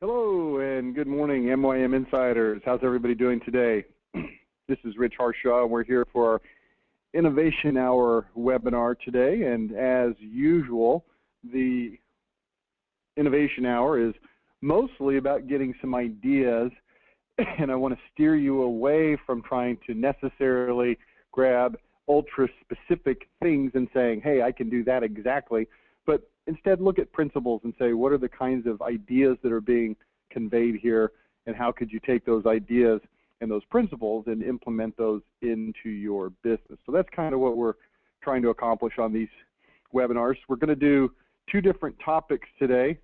Hello and good morning, MYM Insiders. How's everybody doing today? This is Rich Harshaw, and we're here for our Innovation Hour webinar today. And as usual, the Innovation Hour is mostly about getting some ideas, and I want to steer you away from trying to necessarily grab ultra-specific things and saying, hey, I can do that exactly. But instead look at principles and say, what are the kinds of ideas that are being conveyed here, and how could you take those ideas and those principles and implement those into your business? So that's kind of what we're trying to accomplish on these webinars. We're going to do two different topics today.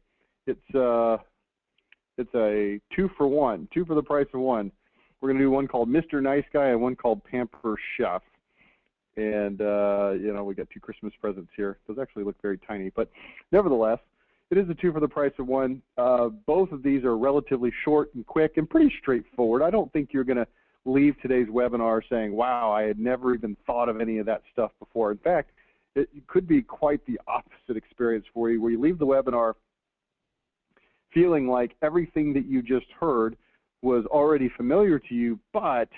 It's a 2-for-1, two for the price of one. We're going to do one called Mr. Nice Guy and one called Pamper Chef. And, you know, we got two Christmas presents here. Those actually look very tiny, but nevertheless, it is a two for the price of one. Both of these are relatively short and quick and pretty straightforward. I don't think you're going to leave today's webinar saying, wow, I had never even thought of any of that stuff before. In fact, it could be quite the opposite experience for you, where you leave the webinar feeling like everything that you just heard was already familiar to you, but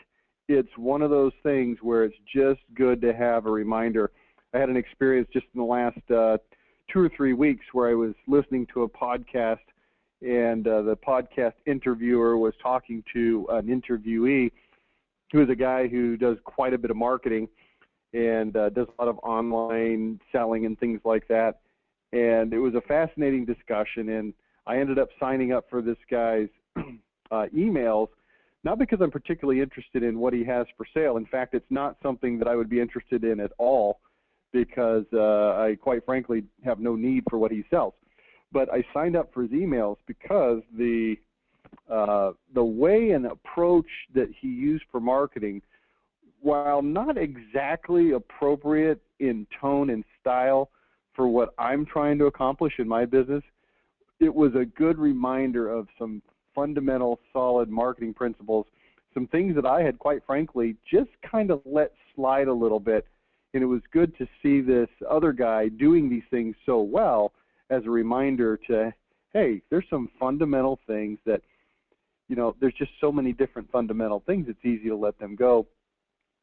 it's one of those things where it's just good to have a reminder. I had an experience just in the last 2 or 3 weeks where I was listening to a podcast, and the podcast interviewer was talking to an interviewee who is a guy who does quite a bit of marketing and does a lot of online selling and things like that. And it was a fascinating discussion, and I ended up signing up for this guy's emails, not because I'm particularly interested in what he has for sale. In fact, it's not something that I would be interested in at all, because I quite frankly have no need for what he sells. But I signed up for his emails because the way and approach that he used for marketing, while not exactly appropriate in tone and style for what I'm trying to accomplish in my business, it was a good reminder of some fundamental, solid marketing principles, some things that I had quite frankly just kind of let slide a little bit. And it was good to see this other guy doing these things so well as a reminder to, hey, there's some fundamental things that, you know, there's just so many different fundamental things, it's easy to let them go.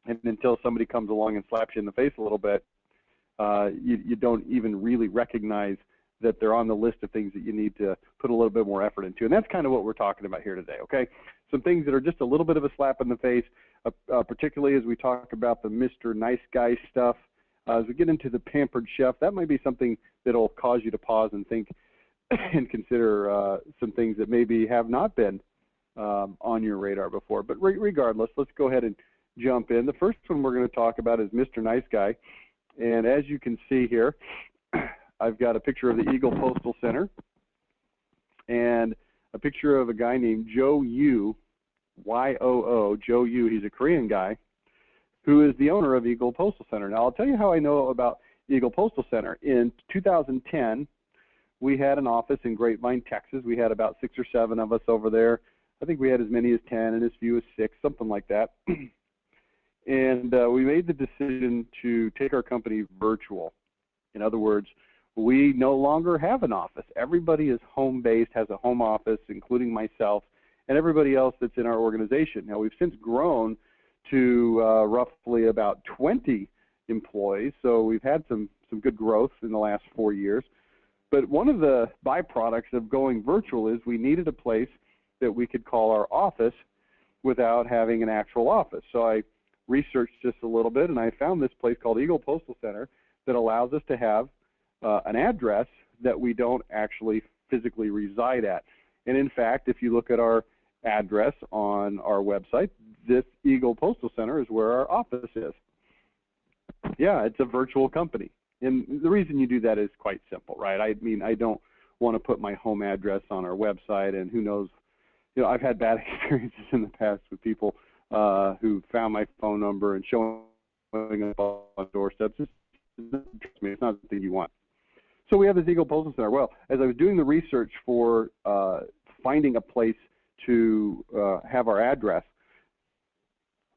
And until somebody comes along and slaps you in the face a little bit, you don't even really recognize that they're on the list of things that you need to put a little bit more effort into. And that's kind of what we're talking about here today, okay? Some things that are just a little bit of a slap in the face, particularly as we talk about the Mr. Nice Guy stuff. As we get into the Pampered Chef, that might be something that will cause you to pause and think and consider some things that maybe have not been on your radar before. But regardless, let's go ahead and jump in. The first one we're going to talk about is Mr. Nice Guy. And as you can see here, I've got a picture of the Eagle Postal Center and a picture of a guy named Joe Yu, Y-O-O, Joe Yu. He's a Korean guy who is the owner of Eagle Postal Center. Now, I'll tell you how I know about Eagle Postal Center. In 2010, we had an office in Grapevine, Texas. We had about 6 or 7 of us over there. I think we had as many as 10 and as few as 6, something like that. And we made the decision to take our company virtual. In other words, we no longer have an office. Everybody is home-based, has a home office, including myself, and everybody else that's in our organization. Now, we've since grown to roughly about 20 employees, so we've had some good growth in the last 4 years. But one of the byproducts of going virtual is we needed a place that we could call our office without having an actual office. So I researched just a little bit, and I found this place called Eagle Postal Center that allows us to have an address that we don't actually physically reside at. And in fact, if you look at our address on our website, this Eagle Postal Center is where our office is. Yeah, it's a virtual company. And the reason you do that is quite simple, right? I mean, I don't want to put my home address on our website, and who knows, you know, I've had bad experiences in the past with people who found my phone number and showing up on doorsteps. Trust me, it's not something you want. So we have this Eagle Postal Center. Well, as I was doing the research for finding a place to have our address,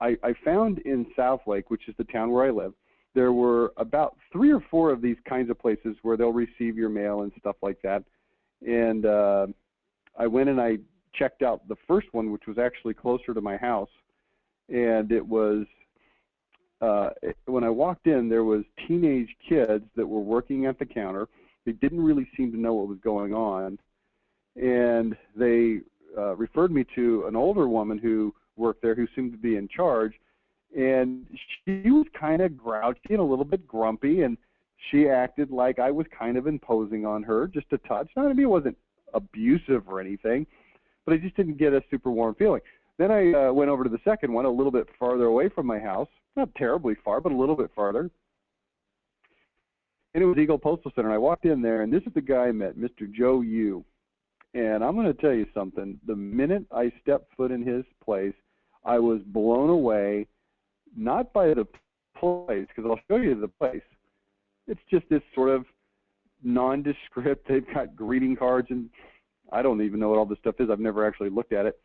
I found in Southlake, which is the town where I live, there were about 3 or 4 of these kinds of places where they'll receive your mail and stuff like that. And I went and I checked out the first one, which was actually closer to my house, and it was when I walked in, there was teenage kids that were working at the counter. They didn't really seem to know what was going on, and they referred me to an older woman who worked there who seemed to be in charge, and she was kind of grouchy and a little bit grumpy, and she acted like I was kind of imposing on her just a touch. Now, I mean, it wasn't abusive or anything, but I just didn't get a super warm feeling. Then I went over to the second one, a little bit farther away from my house, not terribly far, but a little bit farther. And it was Eagle Postal Center. And I walked in there, and this is the guy I met, Mr. Joe Yu. And I'm going to tell you something. The minute I stepped foot in his place, I was blown away, not by the place, because I'll show you the place. It's just this sort of nondescript. They've got greeting cards, and I don't even know what all this stuff is. I've never actually looked at it.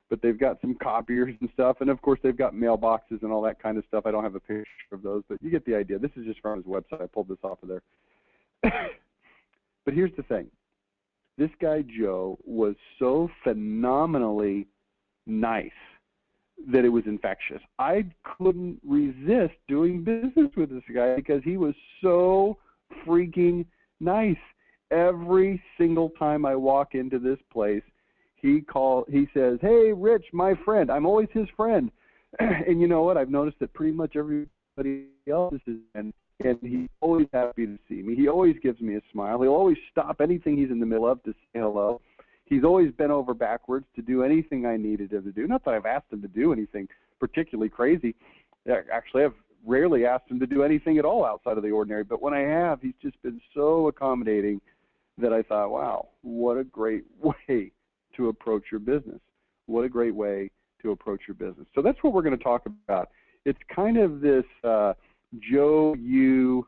But they've got some copiers and stuff, and of course they've got mailboxes and all that kind of stuff. I don't have a picture of those, but you get the idea. This is just from his website. I pulled this off of there. But here's the thing. This guy, Joe, was so phenomenally nice that it was infectious. I couldn't resist doing business with this guy because he was so freaking nice. Every single time I walk into this place, he says, "Hey, Rich, my friend." I'm always his friend. And you know what? I've noticed that pretty much everybody else is his friend. And he's always happy to see me. He always gives me a smile. He'll always stop anything he's in the middle of to say hello. He's always bent over backwards to do anything I needed him to do. Not that I've asked him to do anything particularly crazy. Actually, I've rarely asked him to do anything at all outside of the ordinary. But when I have, he's just been so accommodating that I thought, wow, what a great way to approach your business. What a great way to approach your business. So that's what we're going to talk about. It's kind of this Joe Yu,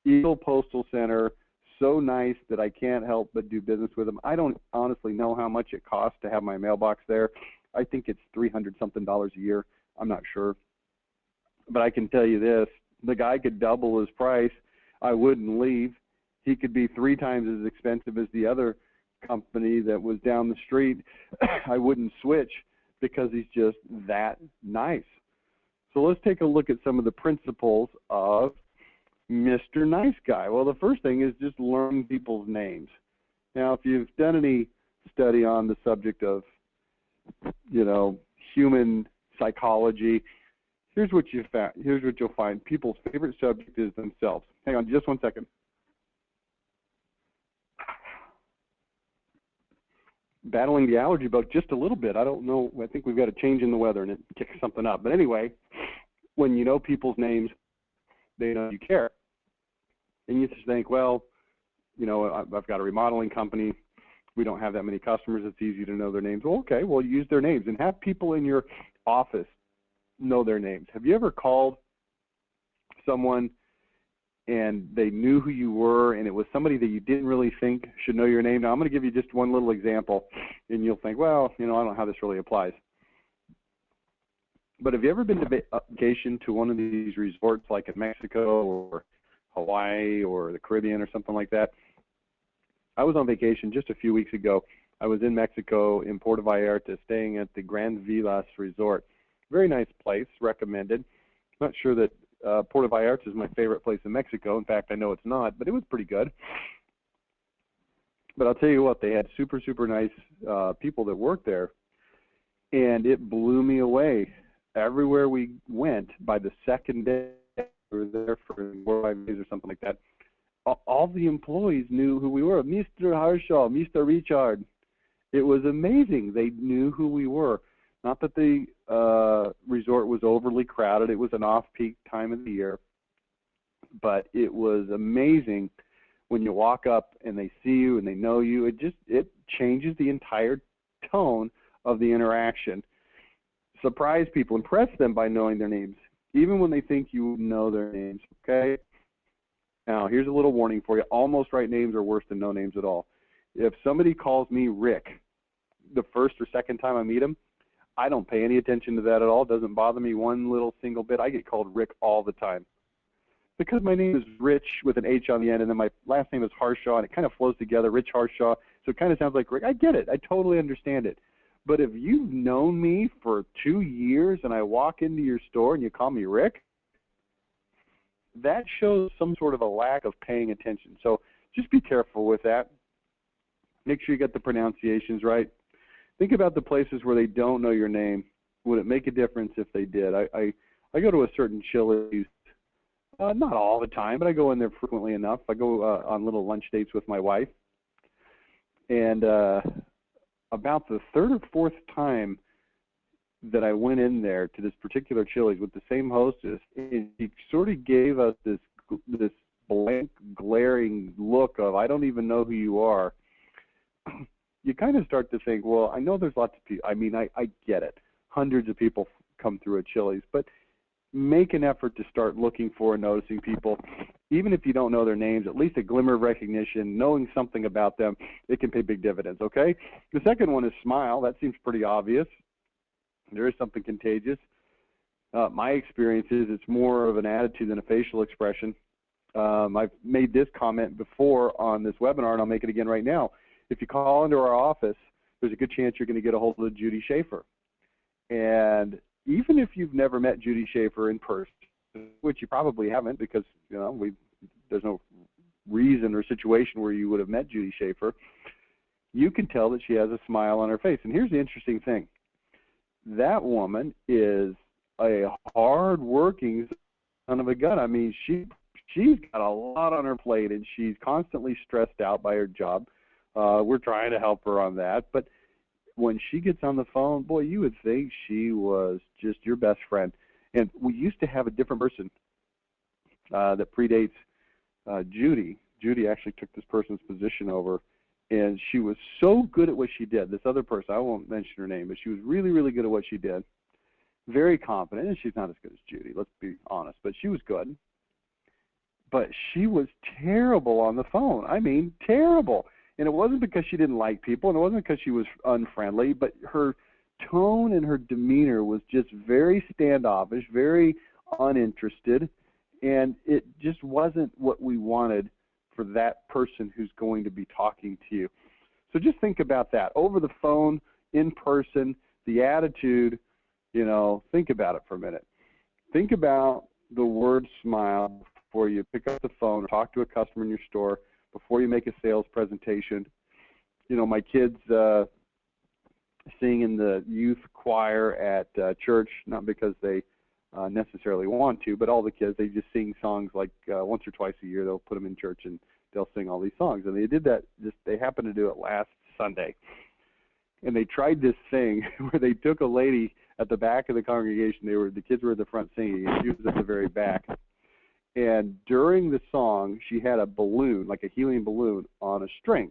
Eagle Postal Center, so nice that I can't help but do business with him. I don't honestly know how much it costs to have my mailbox there. I think it's $300-something a year. I'm not sure. But I can tell you this, the guy could double his price. I wouldn't leave. He could be 3 times as expensive as the other company that was down the street. I wouldn't switch because he's just that nice. So let's take a look at some of the principles of Mr. Nice Guy. Well, the first thing is just learning people's names. Now, if you've done any study on the subject of, human psychology, here's what you'll find. People's favorite subject is themselves. Hang on just one second. Battling the allergy bug just a little bit. I don't know. I think we've got a change in the weather and it kicks something up. But anyway, when you know people's names, they know you care. And you just think, well, I've got a remodeling company. We don't have that many customers. It's easy to know their names. Well, okay, well, use their names and have people in your office know their names. Have you ever called someone and they knew who you were, and it was somebody that you didn't really think should know your name? Now, I'm going to give you just one little example, and you'll think, well, I don't know how this really applies. But have you ever been to vacation to one of these resorts like in Mexico or Hawaii or the Caribbean or something like that? I was on vacation just a few weeks ago. I was in Mexico in Puerto Vallarta staying at the Grand Vilas Resort. Very nice place, recommended. Not sure that Puerto Vallarta is my favorite place in Mexico. In fact, I know it's not, but it was pretty good. But I'll tell you what, they had super, super nice people that worked there, and it blew me away. Everywhere we went, by the second day, we were there for 4 or 5 days or something like that, all the employees knew who we were. Mr. Harshaw, Mr. Richard. It was amazing. They knew who we were. Not that the resort was overly crowded. It was an off-peak time of the year. But it was amazing when you walk up and they see you and they know you. It changes the entire tone of the interaction. Surprise people. Impress them by knowing their names, even when they think you know their names, okay? Now, here's a little warning for you. Almost right names are worse than no names at all. If somebody calls me Rick the first or second time I meet him, I don't pay any attention to that at all. It doesn't bother me one little single bit. I get called Rick all the time. Because my name is Rich with an H on the end, and then my last name is Harshaw, and it kind of flows together. Rich Harshaw So it kind of sounds like, Rick, I get it. I totally understand it. But if you've known me for 2 years and I walk into your store and you call me Rick, that shows some sort of a lack of paying attention. So just be careful with that. Make sure you get the pronunciations right. Think about the places where they don't know your name. Would it make a difference if they did? I go to a certain Chili's, not all the time, but I go in there frequently enough. I go on little lunch dates with my wife. And about the third or fourth time that I went in there to this particular Chili's with the same hostess, and he sort of gave us this blank, glaring look of, I don't even know who you are. You kind of start to think, well, I know there's lots of people. I mean, I get it. Hundreds of people come through a Chili's, but make an effort to start looking for and noticing people. Even if you don't know their names, at least a glimmer of recognition, knowing something about them, it can pay big dividends, okay? The second one is smile. That seems pretty obvious. There is something contagious. My experience is it's more of an attitude than a facial expression. I've made this comment before on this webinar, and I'll make it again right now. If you call into our office, there's a good chance you're going to get a hold of Judy Schaefer. And even if you've never met Judy Schaefer in person, which you probably haven't because, you know, there's no reason or situation where you would have met Judy Schaefer, you can tell that she has a smile on her face. And here's the interesting thing. That woman is a hard-working son of a gun. I mean, she's got a lot on her plate, and she's constantly stressed out by her job. We're trying to help her on that. But when she gets on the phone, boy, you would think she was just your best friend. And we used to have a different person that predates Judy. Judy actually took this person's position over, and she was so good at what she did. This other person, I won't mention her name, but she was really, really good at what she did. Very confident, and she's not as good as Judy, let's be honest, but she was good. But she was terrible on the phone. I mean, terrible. And it wasn't because she didn't like people, and it wasn't because she was unfriendly, but her tone and her demeanor was just very standoffish, very uninterested, and it just wasn't what we wanted for that person who's going to be talking to you. So just think about that. Over the phone, in person, the attitude, you know, think about it for a minute. Think about the word smile before you pick up the phone or talk to a customer in your store, before you make a sales presentation. You know, my kids sing in the youth choir at church, not because they necessarily want to, but all the kids, they just sing songs like once or twice a year. They'll put them in church and they'll sing all these songs. And they did that, they happened to do it last Sunday. And they tried this thing where they took a lady at the back of the congregation. The kids were at the front singing, and she was at the very back. And during the song, she had a balloon, like a helium balloon, on a string.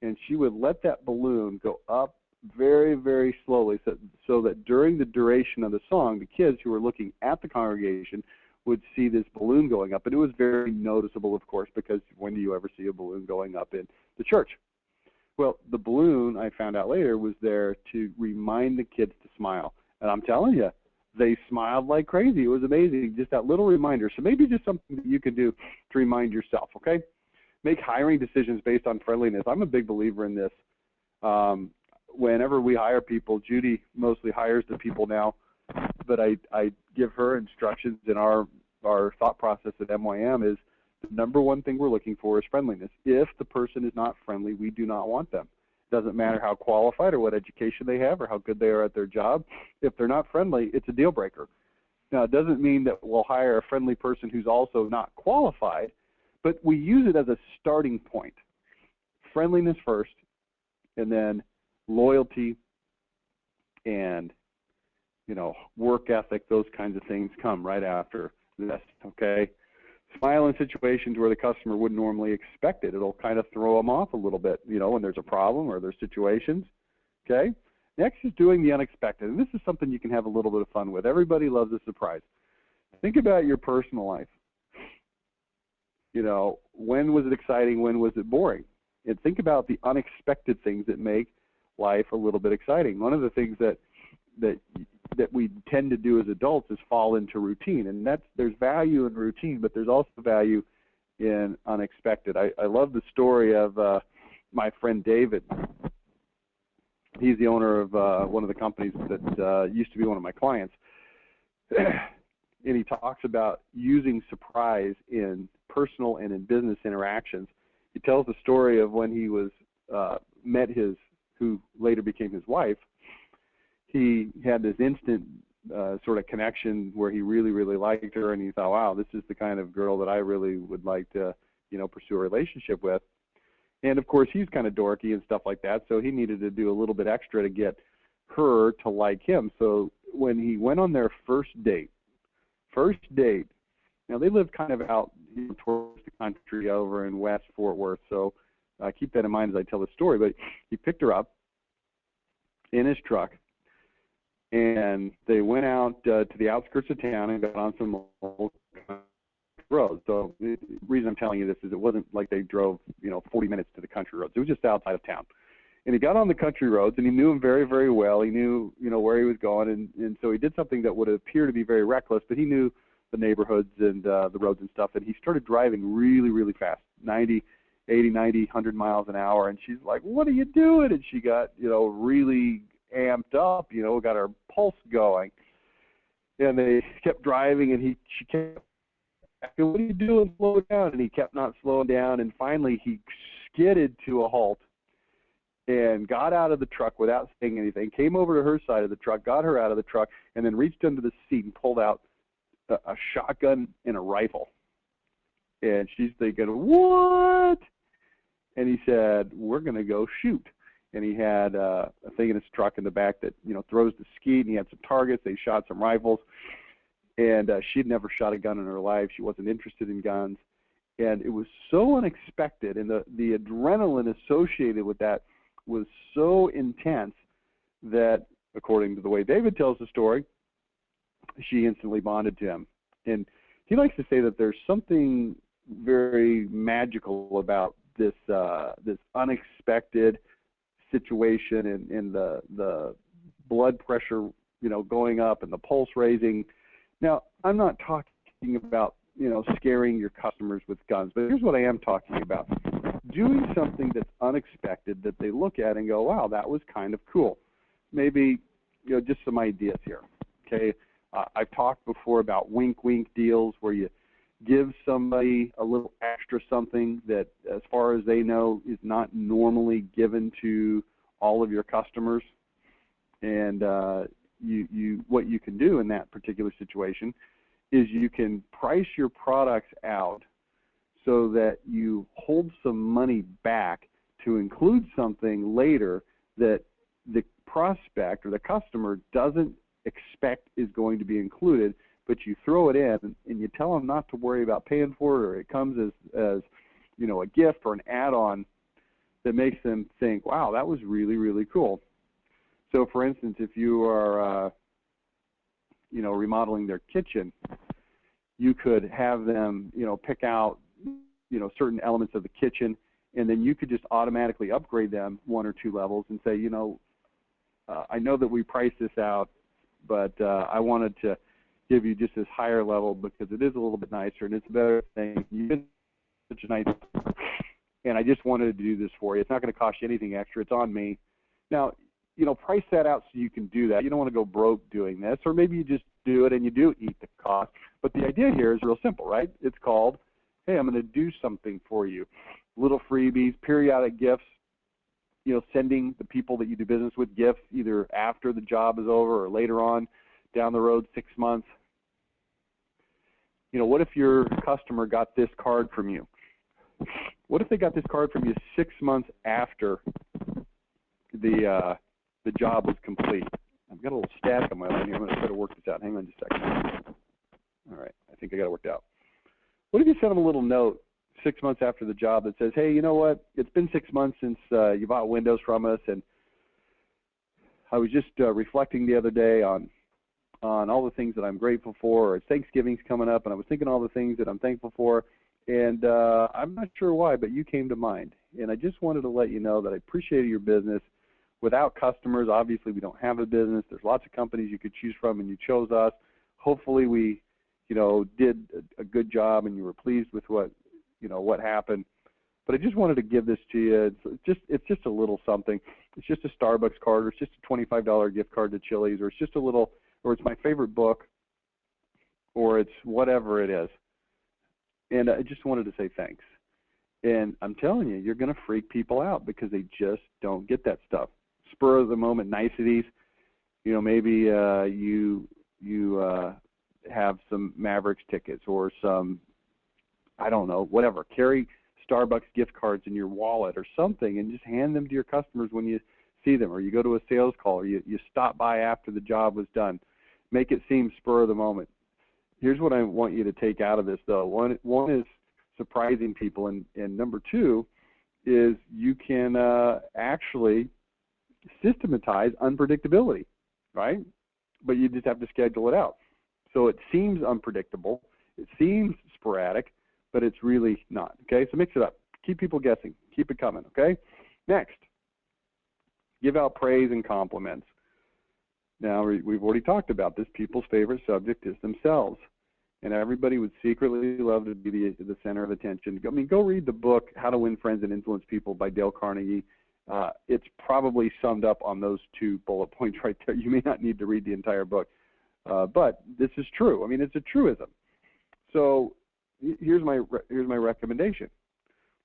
And she would let that balloon go up very, very slowly so that during the duration of the song, the kids who were looking at the congregation would see this balloon going up. And it was very noticeable, of course, because when do you ever see a balloon going up in the church? Well, the balloon, I found out later, was there to remind the kids to smile. And I'm telling you, they smiled like crazy. It was amazing, just that little reminder. So maybe just something that you can do to remind yourself, okay? Make hiring decisions based on friendliness. I'm a big believer in this. Whenever we hire people, Judy mostly hires the people now, but I give her instructions in our thought process at MYM is the number one thing we're looking for is friendliness. If the person is not friendly, we do not want them. Doesn't matter how qualified or what education they have or how good they are at their job. If they're not friendly, it's a deal breaker. Now, it doesn't mean that we'll hire a friendly person who's also not qualified, but we use it as a starting point. Friendliness first, and then loyalty and, you know, work ethic, those kinds of things come right after this, okay? Smile in situations where the customer wouldn't normally expect it. It'll kind of throw them off a little bit, you know, when there's a problem or there's situations, okay? Next is doing the unexpected, and this is something you can have a little bit of fun with. Everybody loves a surprise. Think about your personal life. You know, when was it exciting? When was it boring? And think about the unexpected things that make life a little bit exciting. One of the things that we tend to do as adults is fall into routine, and there's value in routine, but there's also value in unexpected. I love the story of my friend David. He's the owner of one of the companies that used to be one of my clients. And he talks about using surprise in personal and in business interactions. He tells the story of when he was met who later became his wife. He had this instant sort of connection where he really, really liked her, and he thought, wow, this is the kind of girl that I really would like to, pursue a relationship with. And of course, he's kind of dorky and stuff like that, so he needed to do a little bit extra to get her to like him. So when he went on their first date, now they lived kind of out towards the country over in West Fort Worth, so keep that in mind as I tell the story. But he picked her up in his truck, and they went out to the outskirts of town and got on some old roads. So the reason I'm telling you this is it wasn't like they drove 40 minutes to the country roads. It was just outside of town. And he got on the country roads, and he knew them very, very well. He knew, where he was going, and so he did something that would appear to be very reckless, but he knew the neighborhoods and the roads and stuff, and he started driving really, really fast, 80, 90, 100 miles an hour, and she's like, what are you doing? And she got, really amped up, got her pulse going. And they kept driving, and she kept asking, what are you doing? Slow down. And he kept not slowing down, and finally he skidded to a halt and got out of the truck without saying anything, came over to her side of the truck, got her out of the truck, and then reached under the seat and pulled out a shotgun and a rifle. And she's thinking, what? And he said, we're going to go shoot. And he had a thing in his truck in the back that, throws the skeet, and he had some targets. They shot some rifles. And she'd never shot a gun in her life. She wasn't interested in guns. And it was so unexpected, and the adrenaline associated with that was so intense that, according to the way David tells the story, she instantly bonded to him. And he likes to say that there's something very magical about this unexpected situation and the blood pressure, going up and the pulse raising. Now, I'm not talking about, scaring your customers with guns, but here's what I am talking about. Doing something that's unexpected that they look at and go, wow, that was kind of cool. Maybe, just some ideas here, okay? I've talked before about wink-wink deals where you give somebody a little extra something that, as far as they know, is not normally given to all of your customers. And what you can do in that particular situation is you can price your products out so that you hold some money back to include something later that the prospect or the customer doesn't expect is going to be included, but you throw it in and you tell them not to worry about paying for it, or it comes as a gift or an add-on that makes them think, wow, that was really, really cool. So, for instance, if you are remodeling their kitchen, you could have them pick out certain elements of the kitchen, and then you could just automatically upgrade them 1 or 2 levels and say, I know that we priced this out, but I wanted to give you just this higher level because it is a little bit nicer and it's a better thing. You've been such a nice, and I just wanted to do this for you. It's not going to cost you anything extra. It's on me. Now, price that out so you can do that. You don't want to go broke doing this, or maybe you just do it and you do eat the cost. But the idea here is real simple, right? It's called, hey, I'm going to do something for you. Little freebies, periodic gifts, sending the people that you do business with gifts either after the job is over or later on down the road, 6 months. What if your customer got this card from you? What if they got this card from you 6 months after the job was complete? I've got a little static on my line here. I'm going to try to work this out. Hang on just a second. All right, I think I got it worked out. What if you send them a little note 6 months after the job that says, hey, you know what? It's been 6 months since you bought windows from us, and I was just reflecting the other day on all the things that I'm grateful for. Or Thanksgiving's coming up, and I was thinking all the things that I'm thankful for, and I'm not sure why, but you came to mind. And I just wanted to let you know that I appreciated your business. Without customers, obviously, we don't have a business. There's lots of companies you could choose from, and you chose us. Hopefully, we, did a good job, and you were pleased with what happened. But I just wanted to give this to you. It's just a little something. It's just a Starbucks card, or it's just a $25 gift card to Chili's, or it's just a little, or it's my favorite book, or it's whatever it is. And I just wanted to say thanks. And I'm telling you, you're going to freak people out because they just don't get that stuff. Spur of the moment niceties. You know, maybe you have some Mavericks tickets or some, I don't know, whatever. Carry Starbucks gift cards in your wallet or something and just hand them to your customers when you see them, or you go to a sales call, or you stop by after the job was done. Make it seem spur of the moment. Here's what I want you to take out of this, though. One is surprising people, and number two is you can actually systematize unpredictability, right? But you just have to schedule it out. So it seems unpredictable, it seems sporadic, but it's really not, okay? So mix it up. Keep people guessing. Keep it coming, okay? Next, give out praise and compliments. Now, we've already talked about this. People's favorite subject is themselves. And everybody would secretly love to be the center of attention. I mean, go read the book, How to Win Friends and Influence People by Dale Carnegie. It's probably summed up on those 2 bullet points right there. You may not need to read the entire book. But this is true. I mean, it's a truism. So here's my recommendation.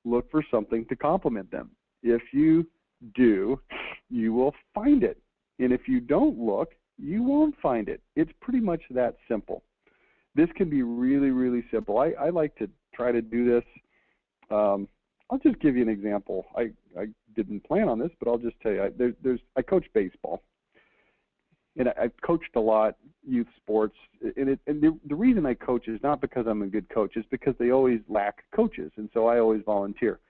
Look for something to compliment them. If you do, you will find it. And if you don't look, you won't find it. It's pretty much that simple. This can be really, really simple. I like to try to do this. I'll just give you an example. I didn't plan on this, but I'll just tell you. I coach baseball. And I've coached a lot, youth sports, and the reason I coach is not because I'm a good coach, it's because they always lack coaches, and so I always volunteer.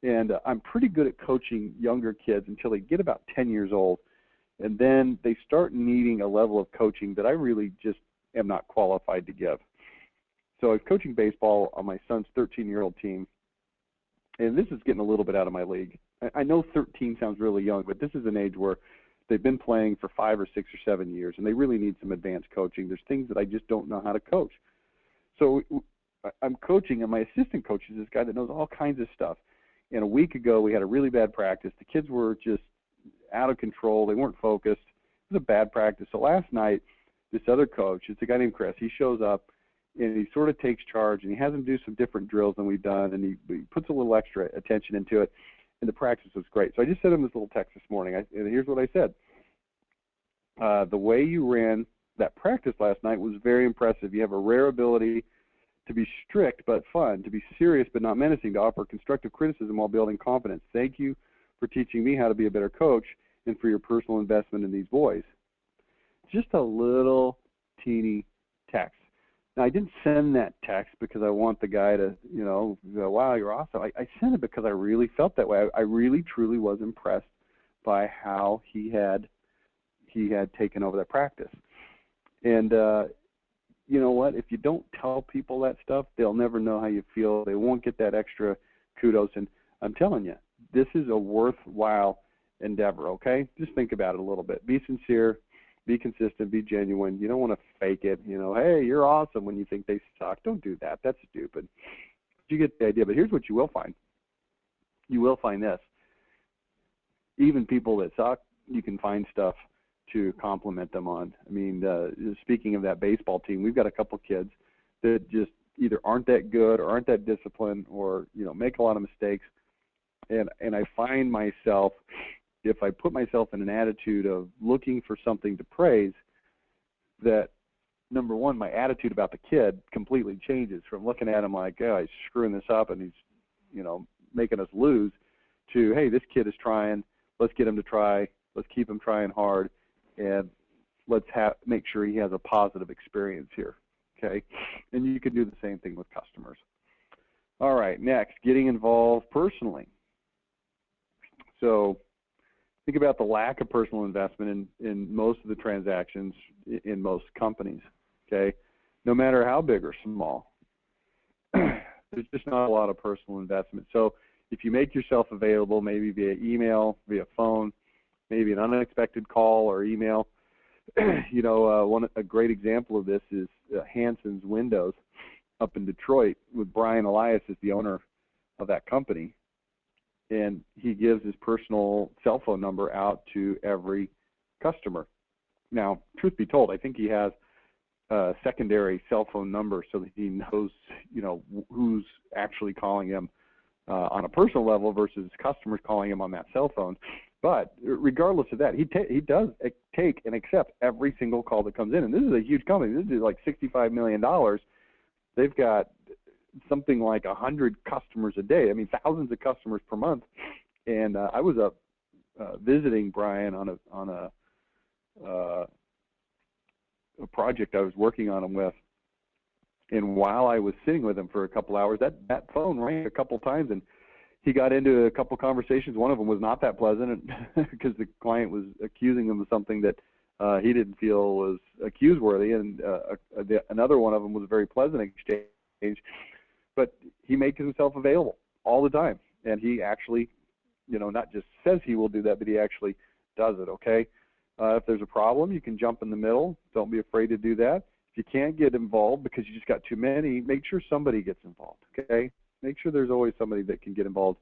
And I'm pretty good at coaching younger kids until they get about 10 years old, and then they start needing a level of coaching that I really just am not qualified to give. So I was coaching baseball on my son's 13-year-old team, and this is getting a little bit out of my league. I know 13 sounds really young, but this is an age where they've been playing for 5 or 6 or 7 years, and they really need some advanced coaching. There's things that I just don't know how to coach. So I'm coaching, and my assistant coach is this guy that knows all kinds of stuff. And a week ago, we had a really bad practice. The kids were just out of control. They weren't focused. It was a bad practice. So last night, this other coach, it's a guy named Chris, he shows up, and he sort of takes charge, and he has them do some different drills than we've done, and he puts a little extra attention into it. And the practice was great. So I just sent him this little text this morning, and here's what I said. The way you ran that practice last night was very impressive. You have a rare ability to be strict but fun, to be serious but not menacing, to offer constructive criticism while building confidence. Thank you for teaching me how to be a better coach and for your personal investment in these boys. Just a little teeny text. Now, I didn't send that text because I want the guy to, go, wow, you're awesome. I sent it because I really felt that way. I really, truly was impressed by how he had taken over that practice. And you know what? If you don't tell people that stuff, they'll never know how you feel. They won't get that extra kudos. And I'm telling you, this is a worthwhile endeavor, okay? Just think about it a little bit. Be sincere. Be consistent. Be genuine. You don't want to fake it. Hey, you're awesome when you think they suck. Don't do that. That's stupid. You get the idea. But here's what you will find. You will find this. Even people that suck, you can find stuff to compliment them on. I mean, speaking of that baseball team, we've got a couple kids that just either aren't that good or aren't that disciplined or, make a lot of mistakes. And I find myself, if I put myself in an attitude of looking for something to praise, that, number one, my attitude about the kid completely changes from looking at him like, oh, he's screwing this up and he's, making us lose, to, hey, this kid is trying. Let's get him to try. Let's keep him trying hard. And let's make sure he has a positive experience here, okay? And you can do the same thing with customers. All right, next, getting involved personally. So think about the lack of personal investment in most of the transactions in most companies, okay? No matter how big or small, there's just not a lot of personal investment. So if you make yourself available, maybe via email, via phone, maybe an unexpected call or email. A great example of this is Hanson's Windows up in Detroit with Brian Elias as the owner of that company. and he gives his personal cell phone number out to every customer. Now, truth be told, I think he has a secondary cell phone number so that he knows, who's actually calling him on a personal level versus customers calling him on that cell phone. But regardless of that, he does take and accept every single call that comes in. And this is a huge company. This is like $65 million. They've got something like 100 customers a day. I mean, thousands of customers per month. And I was visiting Brian on a project I was working on him with. And while I was sitting with him for a couple hours, that phone rang a couple times, and he got into a couple conversations. One of them was not that pleasant because the client was accusing him of something that he didn't feel was accuse-worthy, and another one of them was a very pleasant exchange. But he makes himself available all the time, and he actually, not just says he will do that, but he actually does it, okay? If there's a problem, you can jump in the middle. Don't be afraid to do that. If you can't get involved because you just got too many, make sure somebody gets involved, okay? Make sure there's always somebody that can get involved.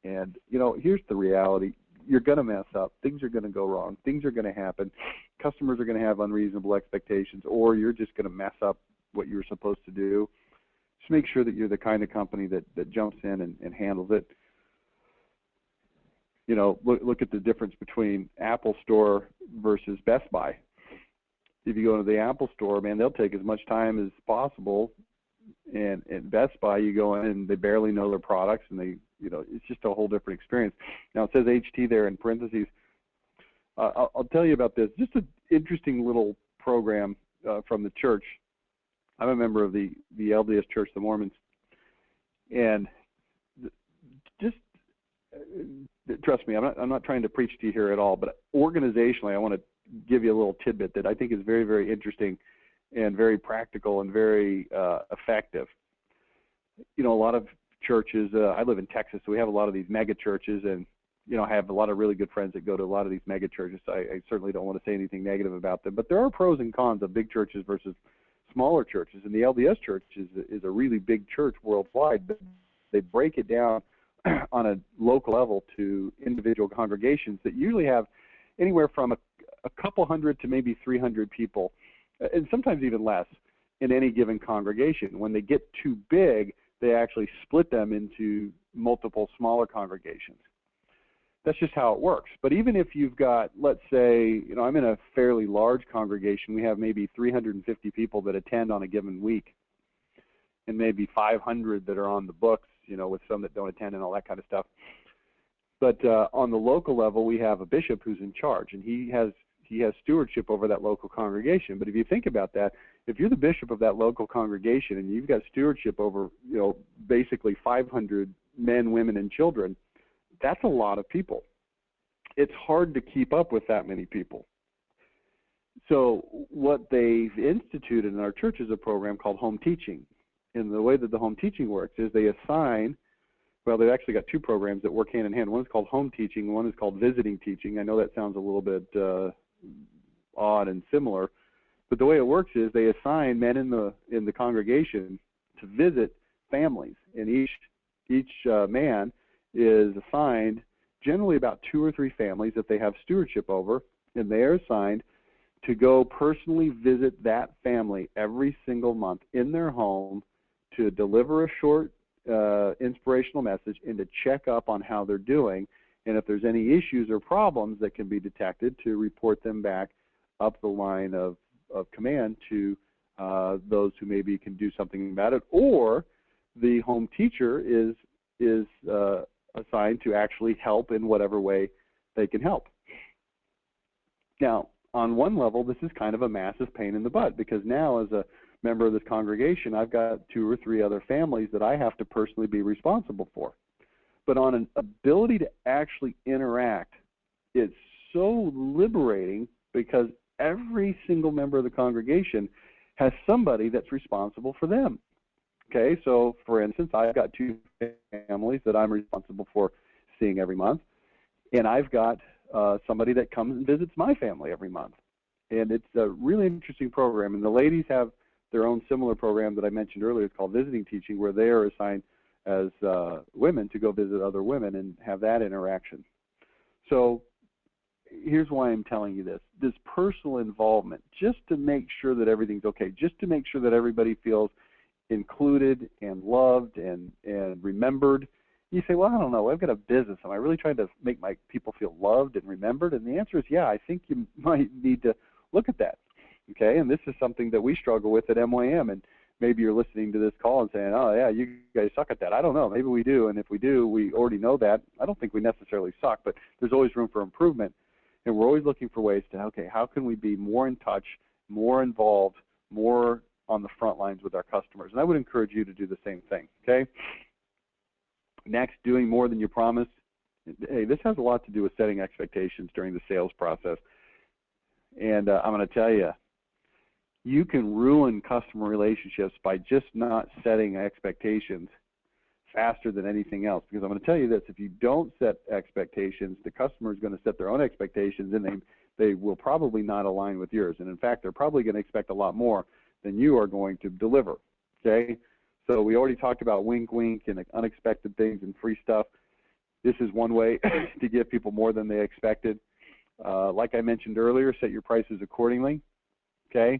And, here's the reality. You're going to mess up. Things are going to go wrong. Things are going to happen. Customers are going to have unreasonable expectations, or you're just going to mess up what you're supposed to do. Just make sure that you're the kind of company that jumps in and handles it. Look at the difference between Apple Store versus Best Buy. If you go into the Apple Store, man, they'll take as much time as possible. And at Best Buy, you go in and they barely know their products, and it's just a whole different experience. Now, it says HT there in parentheses. I'll tell you about this. Just an interesting little program from the church. I'm a member of the LDS Church, the Mormons, and just trust me, I'm not trying to preach to you here at all, but organizationally, I want to give you a little tidbit that I think is very, very interesting and very practical and very effective. A lot of churches, I live in Texas, so we have a lot of these mega churches, and I have a lot of really good friends that go to a lot of these mega churches. I certainly don't want to say anything negative about them, but there are pros and cons of big churches versus smaller churches. And the LDS Church is a really big church worldwide, but they break it down on a local level to individual congregations that usually have anywhere from a couple hundred to maybe 300 people, and sometimes even less in any given congregation. When they get too big, they actually split them into multiple smaller congregations. That's just how it works. But even if you've got, let's say, I'm in a fairly large congregation. We have maybe 350 people that attend on a given week, and maybe 500 that are on the books, with some that don't attend and all that kind of stuff. But on the local level, we have a bishop who's in charge, and he has stewardship over that local congregation. But if you think about that, if you're the bishop of that local congregation and you've got stewardship over, basically 500 men, women, and children, that's a lot of people. It's hard to keep up with that many people. So what they've instituted in our church is a program called home teaching. And the way that the home teaching works is they assign, well, they've actually got two programs that work hand in hand. One is called home teaching, one is called visiting teaching. I know that sounds a little bit odd and similar, but the way it works is they assign men in the congregation to visit families, and each man is assigned generally about 2 or 3 families that they have stewardship over, and they are assigned to go personally visit that family every single month in their home to deliver a short inspirational message and to check up on how they're doing, and if there's any issues or problems that can be detected, to report them back up the line of command to those who maybe can do something about it, or the home teacher is assigned to actually help in whatever way they can help. Now, on one level, this is kind of a massive pain in the butt, because now as a member of this congregation, I've got 2 or 3 other families that I have to personally be responsible for. But on an ability to actually interact, it's so liberating because every single member of the congregation has somebody that's responsible for them. Okay, so for instance, I've got 2 families that I'm responsible for seeing every month, and I've got somebody that comes and visits my family every month. And it's a really interesting program, and the ladies have their own similar program that I mentioned earlier. It's called Visiting Teaching, where they are assigned as women to go visit other women and have that interaction. So here's why I'm telling you this personal involvement, just to make sure that everything's okay, just to make sure that everybody feels included and loved and remembered. You say, well, I don't know, I've got a business. Am I really trying to make my people feel loved and remembered? And the answer is, yeah, I think you might need to look at that. Okay, and this is something that we struggle with at MYM, and maybe you're listening to this call and saying, oh, yeah, you guys suck at that. I don't know. Maybe we do, and if we do, we already know that. I don't think we necessarily suck, but there's always room for improvement, and we're always looking for ways to, okay, how can we be more in touch, more involved, more on the front lines with our customers? And I would encourage you to do the same thing, okay? Next, doing more than you promised. Hey, this has a lot to do with setting expectations during the sales process, and I'm going to tell you, you can ruin customer relationships by just not setting expectations faster than anything else. Because I'm going to tell you this, if you don't set expectations, the customer is going to set their own expectations, and they will probably not align with yours. And in fact, they're probably going to expect a lot more than you are going to deliver, okay? So we already talked about wink, wink, and unexpected things and free stuff. This is one way to give people more than they expected. Like I mentioned earlier, set your prices accordingly, okay?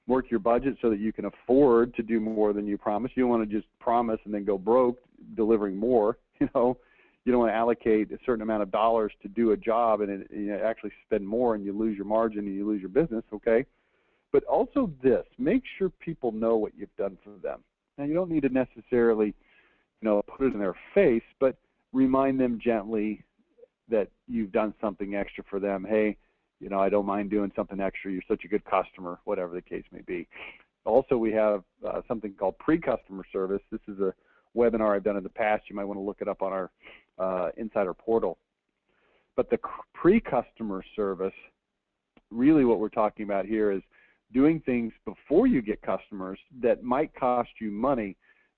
Work your budget so that you can afford to do more than you promised. You don't want to just promise and then go broke delivering more. You know, you don't want to allocate a certain amount of dollars to do a job and you actually spend more and you lose your margin and you lose your business, okay? But also this, make sure people know what you've done for them. Now, you don't need to necessarily, you know, put it in their face, but remind them gently that you've done something extra for them. Hey, you know, I don't mind doing something extra. You're such a good customer, whatever the case may be. Also, we have something called pre-customer service. This is a webinar I've done in the past. You might want to look it up on our Insider portal. But the pre-customer service, really what we're talking about here is doing things before you get customers that might cost you money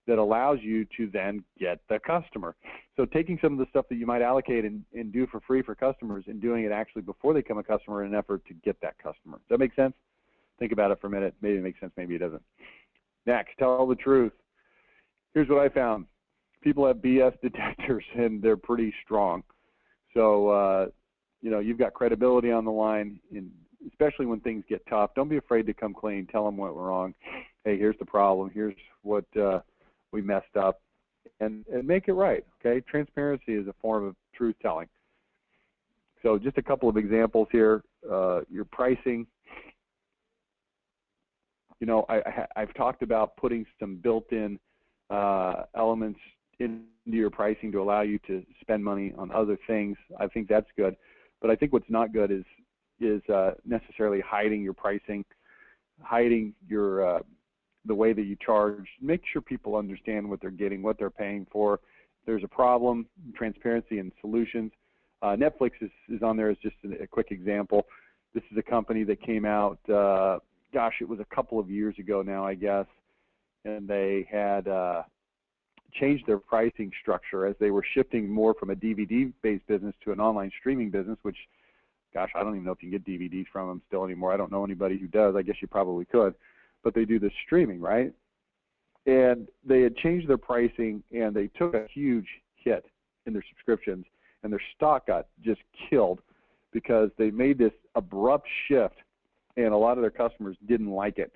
that allows you to then get the customer. So taking some of the stuff that you might allocate and do for free for customers and doing it actually before they become a customer in an effort to get that customer. Does that make sense? Think about it for a minute. Maybe it makes sense, maybe it doesn't. Next, tell the truth. Here's what I found. People have BS detectors and they're pretty strong. So, you know, you've got credibility on the line, especially when things get tough. Don't be afraid to come clean. Tell them what went wrong. Hey, here's the problem. Here's what we messed up, and make it right, okay? Transparency is a form of truth telling. So just a couple of examples here. Your pricing. You know, I've talked about putting some built-in elements into your pricing to allow you to spend money on other things. I think that's good. But I think what's not good is necessarily hiding your pricing, hiding your the way that you charge. Make sure people understand what they're getting, what they're paying for. If there's a problem, transparency and solutions. Netflix is on there as just a quick example. This is a company that came out, gosh, it was a couple of years ago now, I guess, and they had changed their pricing structure as they were shifting more from a DVD-based business to an online streaming business, which, gosh, I don't even know if you can get DVDs from them still anymore. I don't know anybody who does. I guess you probably could. But they do this streaming, right? And they had changed their pricing, and they took a huge hit in their subscriptions, and their stock got just killed because they made this abrupt shift, and a lot of their customers didn't like it.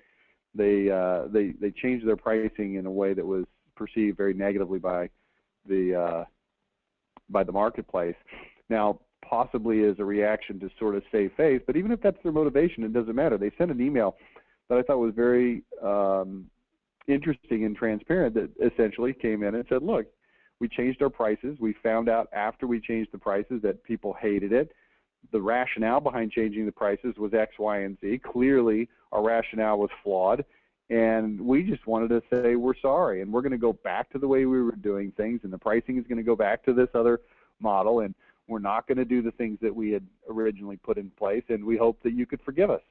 They changed their pricing in a way that was perceived very negatively by the marketplace. Now, possibly as a reaction to sort of save face, but even if that's their motivation, it doesn't matter. They sent an email that I thought was very interesting and transparent that essentially came in and said, look, we changed our prices. We found out after we changed the prices that people hated it. The rationale behind changing the prices was X, Y, and Z. Clearly, our rationale was flawed, and we just wanted to say we're sorry, and we're going to go back to the way we were doing things, and the pricing is going to go back to this other model, and we're not going to do the things that we had originally put in place, and we hope that you could forgive us.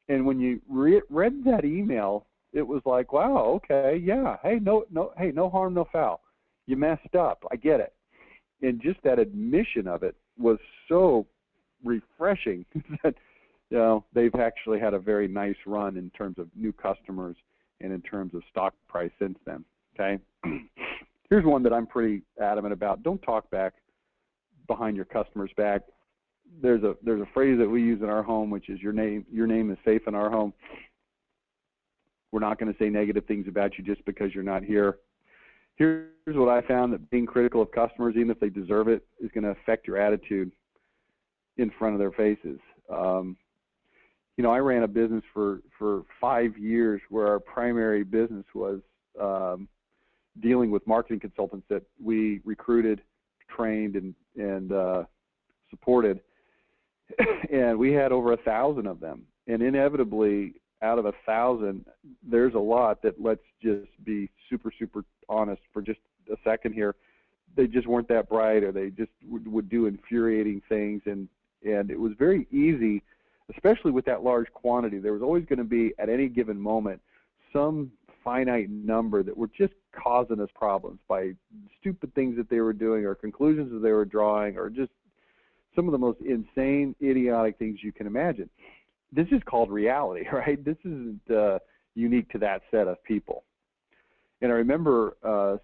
And when you read that email, it was like, wow, okay, yeah, hey, no harm, no foul. You messed up. I get it. And just that admission of it was so refreshing that, you know, they've actually had a very nice run in terms of new customers and in terms of stock price since then. Okay. Here's one that I'm pretty adamant about. Don't talk back behind your customer's back. There's a phrase that we use in our home, which is your name is safe in our home. We're not going to say negative things about you just because you're not here. Here's what I found, that being critical of customers, even if they deserve it, is going to affect your attitude in front of their faces. You know, I ran a business for 5 years where our primary business was dealing with marketing consultants that we recruited, trained, and supported. And we had over 1,000 of them. And inevitably, out of 1,000, there's a lot that, let's just be super, super honest for just a second here, they just weren't that bright, or they just would do infuriating things. And it was very easy, especially with that large quantity. There was always going to be, at any given moment, some finite number that were just causing us problems by stupid things that they were doing, or conclusions that they were drawing, or just some of the most insane, idiotic things you can imagine. This is called reality, right? This isn't unique to that set of people. And I remember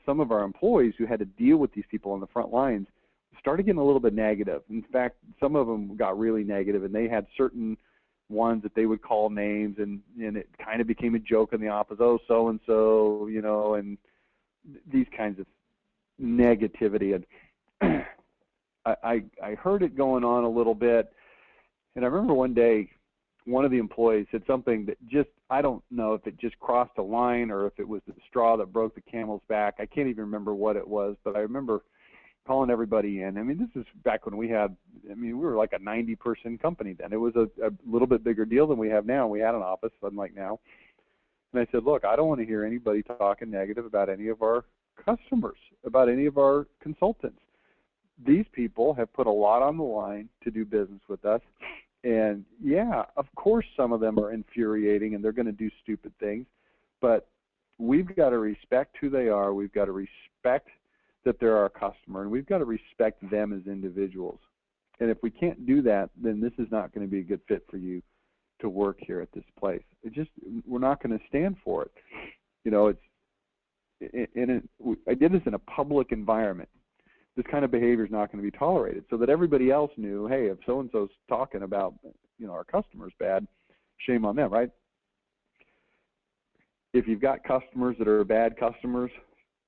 some of our employees who had to deal with these people on the front lines started getting a little bit negative. In fact, some of them got really negative, and they had certain ones that they would call names, and it kind of became a joke in the office, oh, so-and-so, you know, and these kinds of negativity. And I heard it going on a little bit, and I remember one day one of the employees said something that just, I don't know if it just crossed a line or if it was the straw that broke the camel's back. I can't even remember what it was, but I remember calling everybody in. I mean, this is back when we were like a 90-person company then. It was a little bit bigger deal than we have now. We had an office, unlike now. And I said, look, I don't want to hear anybody talking negative about any of our customers, about any of our consultants. These people have put a lot on the line to do business with us. And yeah, of course some of them are infuriating and they're going to do stupid things, but we've got to respect who they are. We've got to respect that they're our customer, and we've got to respect them as individuals. And if we can't do that, then this is not going to be a good fit for you to work here at this place. We're not going to stand for it. You know, I did this in a public environment. This kind of behavior is not going to be tolerated, so that everybody else knew, hey, if so-and-so's talking about, you know, our customers bad, shame on them, right? If you've got customers that are bad customers,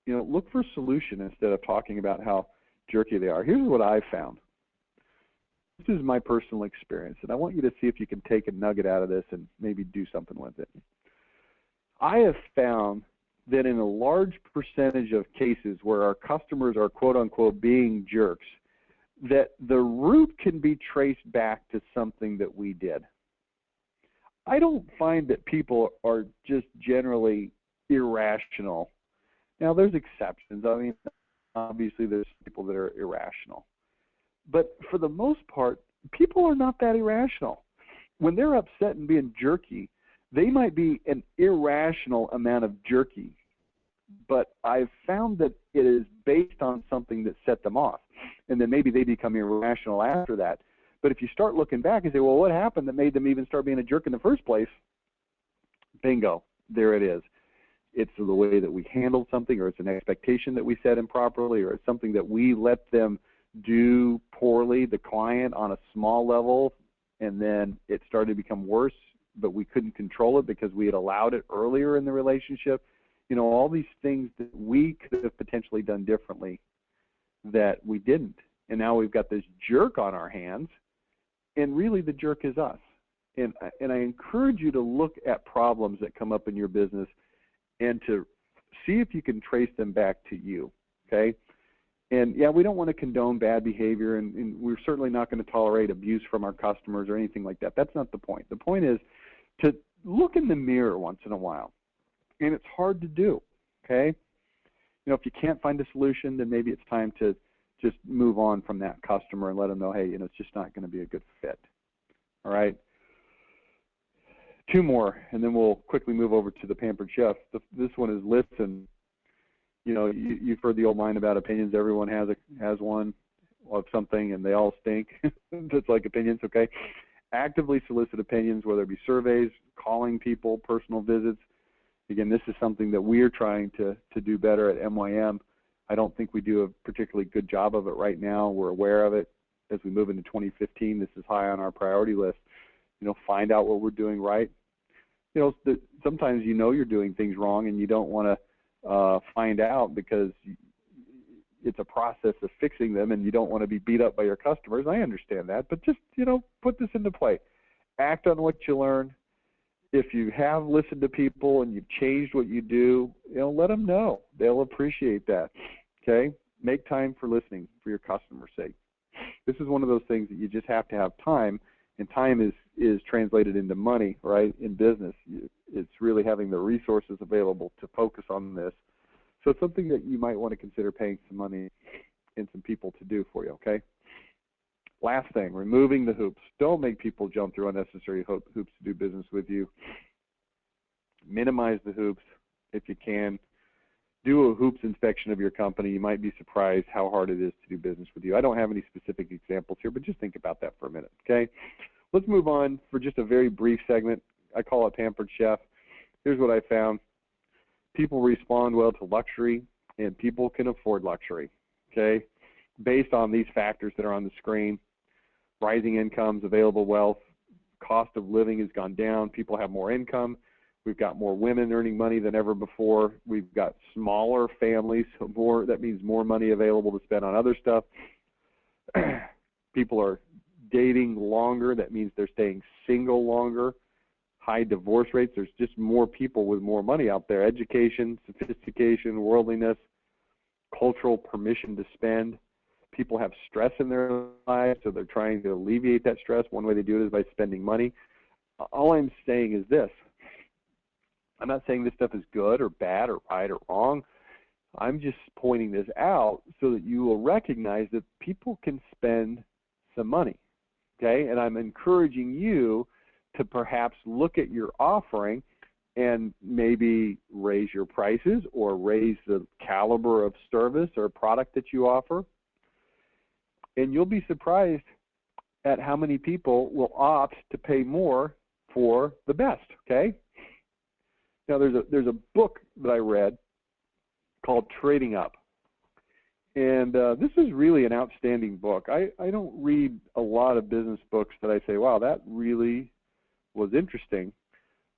you know, look for a solution instead of talking about how jerky they are. Here's what I found. This is my personal experience, and I want you to see if you can take a nugget out of this and maybe do something with it. I have found that in a large percentage of cases where our customers are quote-unquote being jerks, that the root can be traced back to something that we did. I don't find that people are just generally irrational. Now, there's exceptions. I mean, obviously there's people that are irrational. But for the most part, people are not that irrational. When they're upset and being jerky, they might be an irrational amount of jerky, but I've found that it is based on something that set them off, and then maybe they become irrational after that. But if you start looking back and say, well, what happened that made them even start being a jerk in the first place? Bingo, there it is. It's the way that we handled something, or it's an expectation that we set improperly, or it's something that we let them do poorly, the client, on a small level, and then it started to become worse, but we couldn't control it because we had allowed it earlier in the relationship. You know, all these things that we could have potentially done differently that we didn't. And now we've got this jerk on our hands, and really the jerk is us. And I encourage you to look at problems that come up in your business and to see if you can trace them back to you, okay? And yeah, we don't want to condone bad behavior, and we're certainly not going to tolerate abuse from our customers or anything like that. That's not the point. The point is to look in the mirror once in a while. And it's hard to do, okay? You know, if you can't find a solution, then maybe it's time to just move on from that customer and let them know, hey, you know, it's just not going to be a good fit, all right? 2 more, and then we'll quickly move over to the Pampered Chef. This one is listen. You know, you've heard the old line about opinions. Everyone has one of something, and they all stink. Just like opinions, okay? Actively solicit opinions, whether it be surveys, calling people, personal visits. Again, this is something that we're trying to do better at MYM. I don't think we do a particularly good job of it right now. We're aware of it. As we move into 2015, this is high on our priority list. Find out what we're doing right. Sometimes you're doing things wrong and you don't want to find out because it's a process of fixing them and you don't want to be beat up by your customers. I understand that, but just, put this into play. Act on what you learn. If you have listened to people and you've changed what you do, let them know. They'll appreciate that. Okay? Make time for listening for your customer's sake. This is one of those things that you just have to have time, and time is translated into money, right, in business. It's really having the resources available to focus on this. So it's something that you might want to consider paying some money and some people to do for you, okay? Last thing, removing the hoops. Don't make people jump through unnecessary hoops to do business with you. Minimize the hoops if you can. Do a hoops inspection of your company. You might be surprised how hard it is to do business with you. I don't have any specific examples here, but just think about that for a minute, okay? Let's move on for just a very brief segment. I call it Pampered Chef. Here's what I found. People respond well to luxury, and people can afford luxury, okay? Based on these factors that are on the screen, rising incomes, available wealth, cost of living has gone down, people have more income, we've got more women earning money than ever before, we've got smaller families, so that means more money available to spend on other stuff. People are dating longer, that means they're staying single longer. High divorce rates, there's just more people with more money out there. Education, sophistication, worldliness, cultural permission to spend. People have stress in their lives, so they're trying to alleviate that stress. One way they do it is by spending money. All I'm saying is this. I'm not saying this stuff is good or bad or right or wrong. I'm just pointing this out so that you will recognize that people can spend some money, okay? And I'm encouraging you to perhaps look at your offering and maybe raise your prices or raise the caliber of service or product that you offer. And you'll be surprised at how many people will opt to pay more for the best, okay? Now, there's a book that I read called Trading Up. And this is really an outstanding book. I don't read a lot of business books that I say, wow, that really was interesting.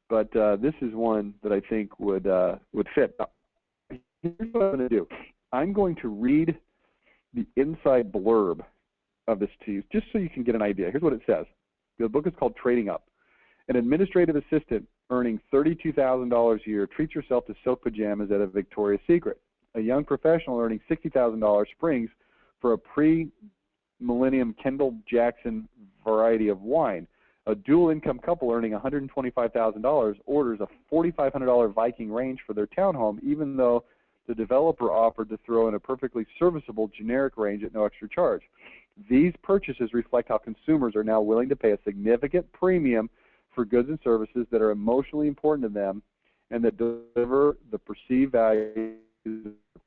But this is one that I think would fit. Here's what I'm going to do. I'm going to read the inside blurb of this to you, just so you can get an idea. Here's what it says. The book is called Trading Up. An administrative assistant earning $32,000 a year treats herself to silk pajamas at a Victoria's Secret. A young professional earning $60,000 springs for a pre-millennium Kendall Jackson variety of wine. A dual-income couple earning $125,000 orders a $4,500 Viking range for their townhome, even though the developer offered to throw in a perfectly serviceable generic range at no extra charge. These purchases reflect how consumers are now willing to pay a significant premium for goods and services that are emotionally important to them and that deliver the perceived value,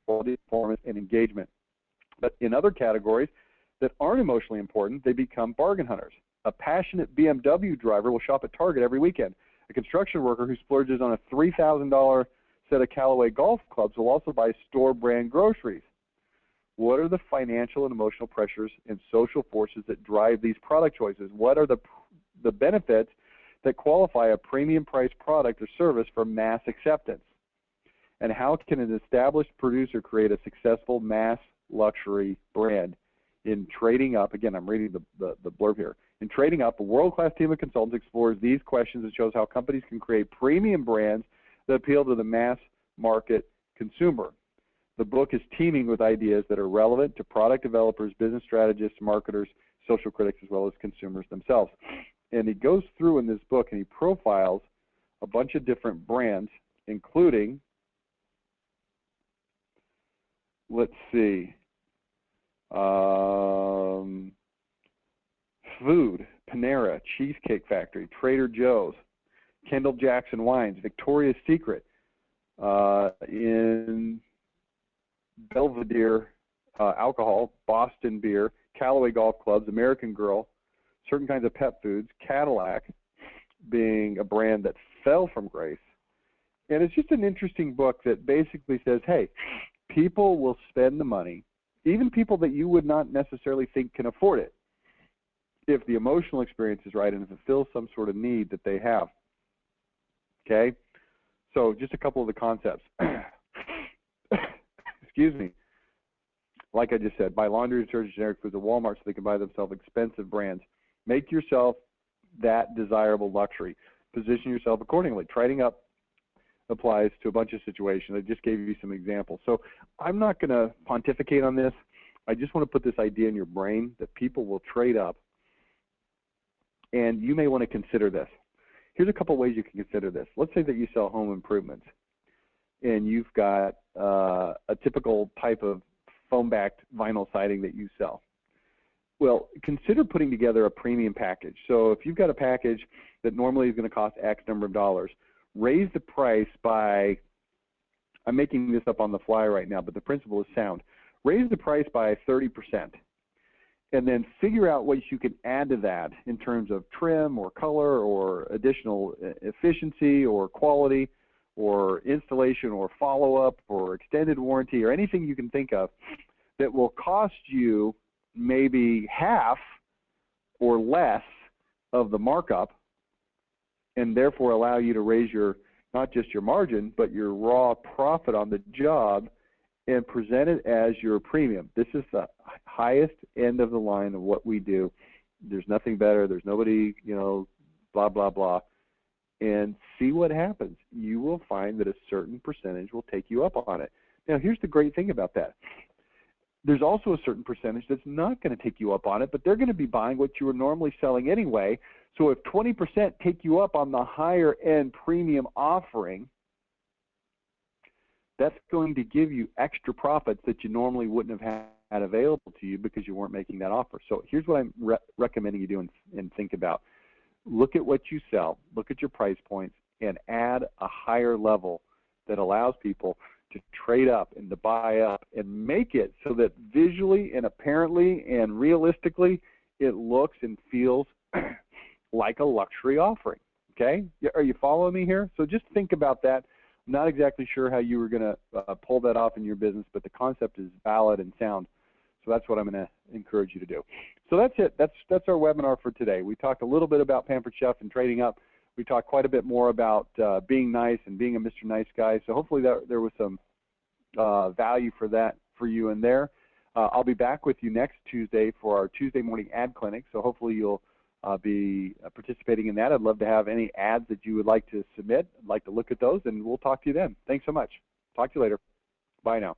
quality, performance, and engagement. But in other categories that aren't emotionally important, they become bargain hunters. A passionate BMW driver will shop at Target every weekend. A construction worker who splurges on a $3,000 set of Callaway golf clubs will also buy store-brand groceries. What are the financial and emotional pressures and social forces that drive these product choices? What are the benefits that qualify a premium-priced product or service for mass acceptance? And how can an established producer create a successful mass luxury brand? In Trading Up, again, I'm reading the blurb here. In Trading Up, a world-class team of consultants explores these questions and shows how companies can create premium brands that appeal to the mass market consumer. The book is teeming with ideas that are relevant to product developers, business strategists, marketers, social critics, as well as consumers themselves. And he goes through in this book and he profiles a bunch of different brands, including, let's see, food, Panera, Cheesecake Factory, Trader Joe's, Kendall Jackson Wines, Victoria's Secret, in Belvedere Alcohol, Boston Beer, Callaway Golf Clubs, American Girl, certain kinds of pet foods, Cadillac being a brand that fell from grace. And it's just an interesting book that basically says, hey, People will spend the money, even people that you would not necessarily think can afford it, if the emotional experience is right and it fulfills some sort of need that they have. Okay? So just a couple of the concepts. Excuse me. Like I just said, buy laundry detergent, generic foods at Walmart so they can buy themselves expensive brands. Make yourself that desirable luxury. Position yourself accordingly. Trading up applies to a bunch of situations. I just gave you some examples. So I'm not going to pontificate on this. I just want to put this idea in your brain that people will trade up, and you may want to consider this. Here's a couple ways you can consider this. Let's say that you sell home improvements, and you've got a typical type of foam-backed vinyl siding that you sell. Well, consider putting together a premium package. So if you've got a package that normally is going to cost X number of dollars, raise the price by, I'm making this up on the fly right now, but the principle is sound. Raise the price by 30%, and then figure out what you can add to that in terms of trim or color or additional efficiency or quality or installation or follow-up or extended warranty or anything you can think of that will cost you maybe half or less of the markup, and therefore allow you to raise your, not just your margin, but your raw profit on the job, and present it as your premium. This is the highest end of the line of what we do. There's nothing better. There's nobody, you know, blah, blah, blah. And see what happens. You will find that a certain percentage will take you up on it. Now, here's the great thing about that. There's also a certain percentage that's not going to take you up on it, but they're going to be buying what you were normally selling anyway. So if 20% take you up on the higher end premium offering, that's going to give you extra profits that you normally wouldn't have had available to you because you weren't making that offer. So here's what I'm recommending you do and think about. Look at what you sell, look at your price points, and add a higher level that allows people to trade up and to buy up, and make it so that visually and apparently and realistically it looks and feels like a luxury offering. Okay? Are you following me here? So just think about that. I'm not exactly sure how you were going to pull that off in your business, but the concept is valid and sound. So that's what I'm going to encourage you to do. So that's it. That's our webinar for today. We talked a little bit about Pampered Chef and trading up. We talked quite a bit more about being nice and being a Mr. Nice Guy. So hopefully there was some value for that for you in there. I'll be back with you next Tuesday for our Tuesday morning ad clinic. So hopefully you'll be participating in that. I'd love to have any ads that you would like to submit. I'd like to look at those, and we'll talk to you then. Thanks so much. Talk to you later. Bye now.